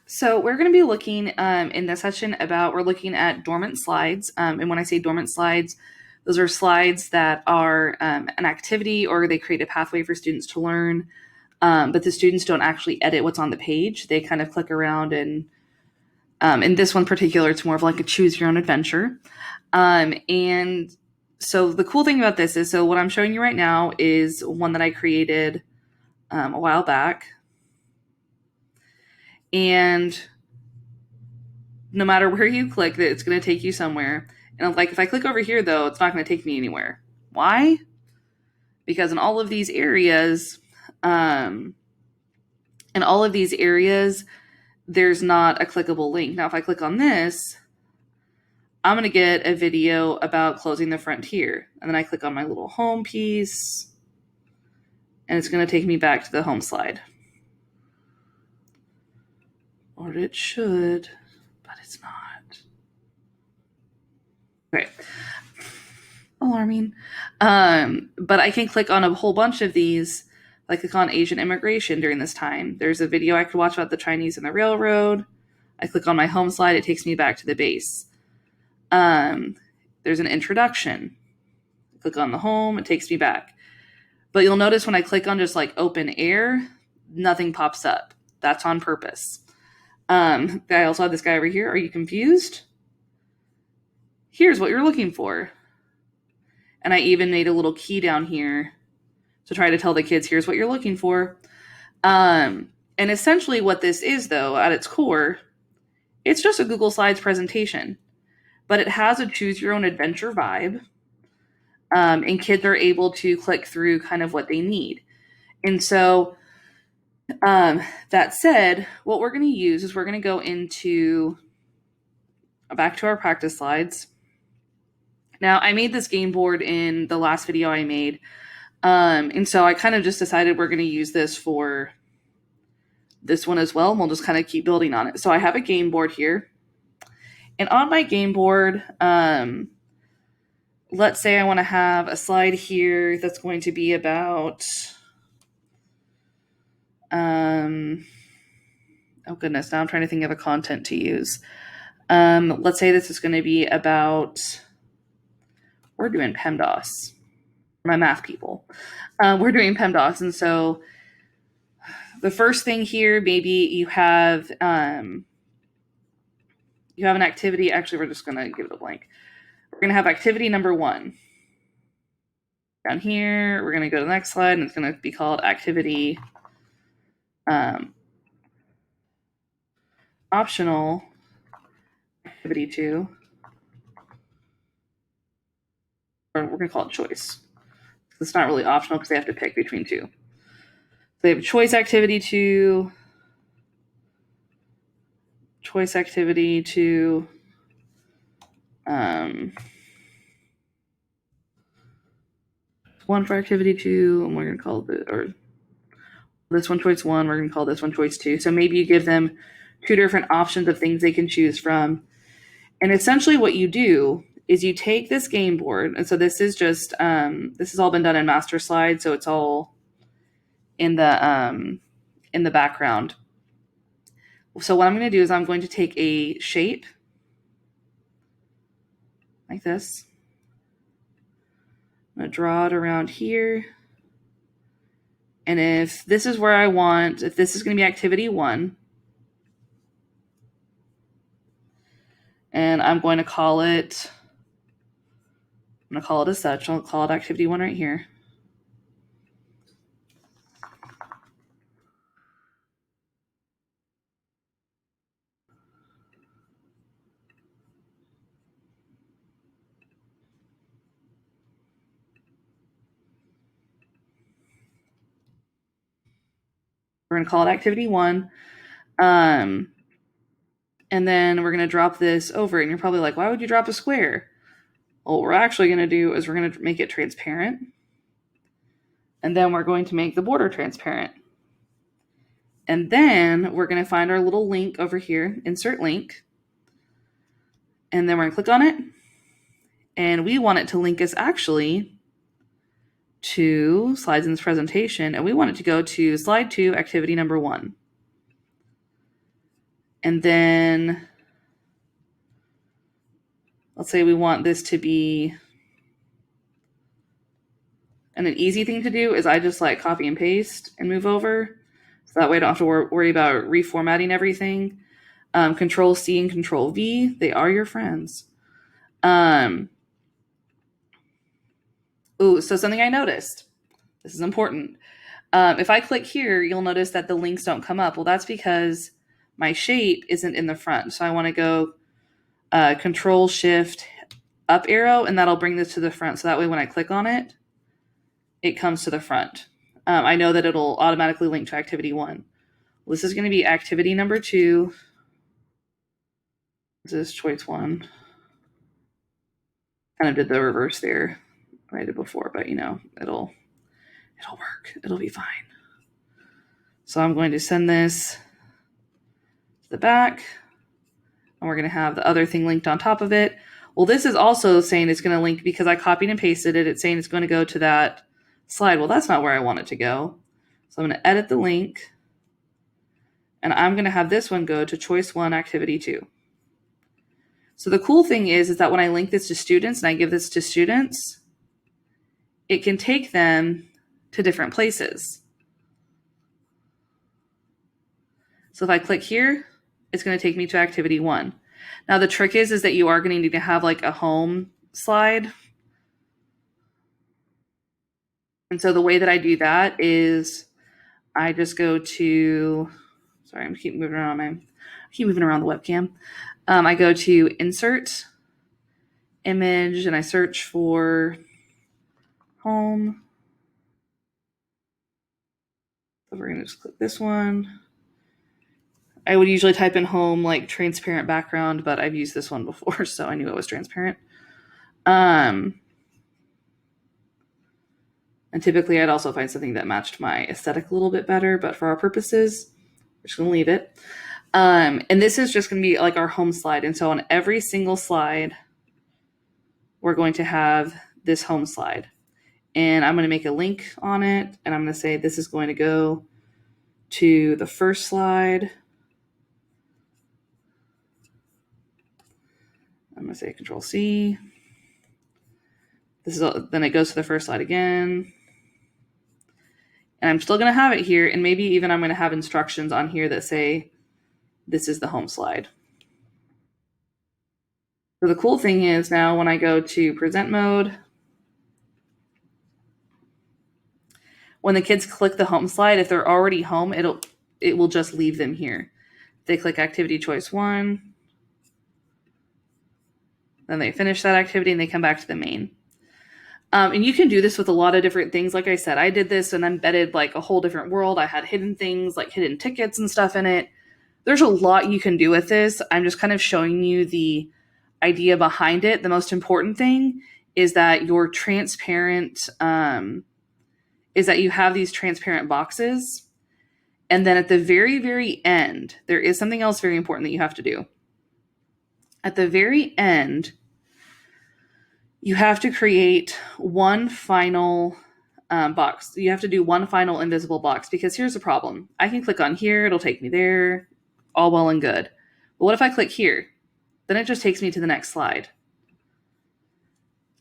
So we're going to be looking in this session we're looking at dormant slides. And when I say dormant slides, those are slides that are an activity or they create a pathway for students to learn, but the students don't actually edit what's on the page. They kind of click around and in this one particular, it's more of like a choose your own adventure. And so the cool thing about this is, so what I'm showing you right now is one that I created a while back. And no matter where you click, it's going to take you somewhere. And like if I click over here, though, it's not going to take me anywhere. Why? Because in all of these areas, there's not a clickable link. Now, if I click on this, I'm going to get a video about closing the frontier. And then I click on my little home piece, and it's going to take me back to the home slide. Or it should, but it's not. Okay. Alarming. But I can click on a whole bunch of these. I click on Asian immigration during this time. There's a video I could watch about the Chinese and the railroad. I click on my home slide, it takes me back to the base. There's an introduction. I click on the home, it takes me back. But you'll notice when I click on just like open air, nothing pops up. That's on purpose. I also have this guy over here. Are you confused? Here's what you're looking for. And I even made a little key down here to try to tell the kids, here's what you're looking for. And essentially what this is, though, at its core, it's just a Google Slides presentation. But it has a choose your own adventure vibe. And kids are able to click through kind of what they need. And so that said, what we're going to use is we're going to go back to our practice slides. Now, I made this game board in the last video I made. And so I kind of just decided we're going to use this for this one as well. And we'll just kind of keep building on it. So I have a game board here. And on my game board, let's say I want to have a slide here that's going to be about, oh goodness, now I'm trying to think of a content to use. Let's say this is going to be about, we're doing PEMDAS, my math people. We're doing PEMDAS. And so the first thing here, maybe you have an activity. Actually, we're just going to give it a blank. We're going to have activity number 1. Down here, we're going to go to the next slide, and it's going to be called activity optional activity 2. Or we're going to call it choice. It's not really optional because they have to pick between 2. So they have choice activity 2, choice activity 2, one for activity 2, and we're going to call this one choice 1, we're going to call this one choice 2. So maybe you give them 2 different options of things they can choose from. And essentially what you do is you take this game board, and so this is just, this has all been done in master slides, so it's all in the background. So what I'm going to do is I'm going to take a shape like this. I'm going to draw it around here. And if this is where if this is going to be activity 1, and I'm going to call it as such. I'll call it activity 1 right here. We're going to call it activity 1. And then we're going to drop this over. And you're probably like, why would you drop a square? Well, what we're actually going to do is we're going to make it transparent. And then we're going to make the border transparent. And then we're going to find our little link over here, insert link. And then we're going to click on it. And we want it to link us actually to slides in this presentation. And we want it to go to slide 2, activity number 1. And then let's say we want this to be, and an easy thing to do is I just like copy and paste and move over. So that way I don't have to worry about reformatting everything. Control C and Control V, they are your friends. So something I noticed, this is important. If I click here, you'll notice that the links don't come up. Well, that's because my shape isn't in the front. So I want to go Control Shift up arrow, and that'll bring this to the front. So that way when I click on it, it comes to the front. I know that it'll automatically link to activity 1. This is going to be activity number 2. This is choice 1. Kind of did the reverse there what I did before, but it'll work. It'll be fine. So I'm going to send this to the back, and we're going to have the other thing linked on top of it. Well, this is also saying it's going to link because I copied and pasted it. It's saying it's going to go to that slide. Well, that's not where I want it to go. So I'm going to edit the link, and I'm going to have this one go to choice 1, activity 2. So the cool thing is that when I link this to students and I give this to students, it can take them to different places. So if I click here, it's going to take me to activity 1. Now the trick is that you are going to need to have like a home slide. And so the way that I do that is I just go to, sorry, I keep moving around the webcam. I go to Insert, Image, and I search for Home. So we're going to just click this one. I would usually type in Home like transparent background, but I've used this one before, so I knew it was transparent. And typically I'd also find something that matched my aesthetic a little bit better, but for our purposes, we're just going to leave it. And this is just going to be like our home slide. And so on every single slide, we're going to have this home slide. And I'm going to make a link on it, and I'm going to say this is going to go to the first slide. I'm going to say Control C. Then it goes to the first slide again. And I'm still going to have it here, and maybe even I'm going to have instructions on here that say this is the home slide. So the cool thing is now when I go to present mode, when the kids click the home slide, if they're already home, it will just leave them here. They click activity choice 1, then they finish that activity and they come back to the main. And you can do this with a lot of different things. Like I said, I did this and embedded like a whole different world. I had hidden things like hidden tickets and stuff in it. There's a lot you can do with this. I'm just kind of showing you the idea behind it. The most important thing is that you're transparent, is that you have these transparent boxes. And then at the very, very end, there is something else very important that you have to do. At the very end, you have to create one final box. You have to do one final invisible box, because here's the problem. I can click on here, it'll take me there, all well and good. But what if I click here? Then it just takes me to the next slide.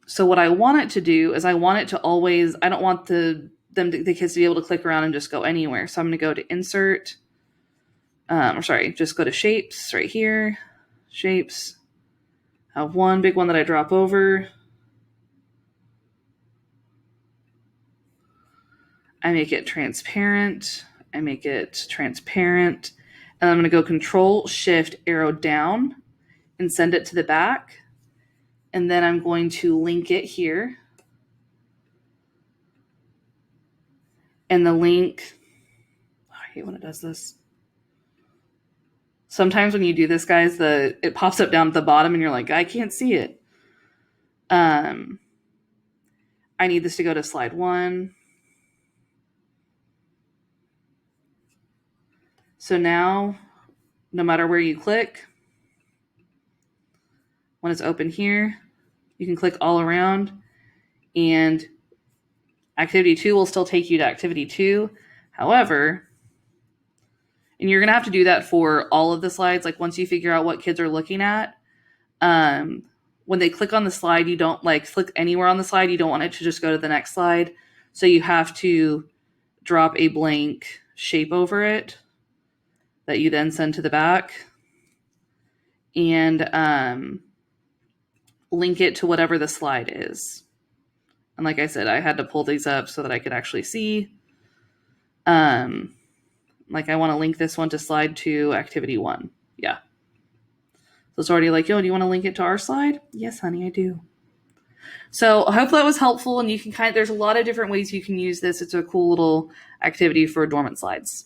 So what I want it to do is I want it to always, I don't want the kids to be able to click around and just go anywhere. So I'm going to go to Insert, just go to Shapes right here, Shapes. I have one big one that I drop over. I make it transparent. And I'm going to go Control Shift arrow down and send it to the back. And then I'm going to link it here. And the link, I hate when it does this. Sometimes when you do this, guys, it pops up down at the bottom and you're like, I can't see it. I need this to go to slide 1. So now, no matter where you click, when it's open here, you can click all around, and activity 2 will still take you to activity 2. However, And you're going to have to do that for all of the slides. Like once you figure out what kids are looking at, when they click on the slide, you don't like click anywhere on the slide. You don't want it to just go to the next slide. So you have to drop a blank shape over it that you then send to the back and link it to whatever the slide is. And like I said, I had to pull these up so that I could actually see. Like I want to link this one to slide 2, activity 1. Yeah. So it's already like, yo, do you want to link it to our slide? Yes, honey, I do. So I hope that was helpful, and you can there's a lot of different ways you can use this. It's a cool little activity for dormant slides.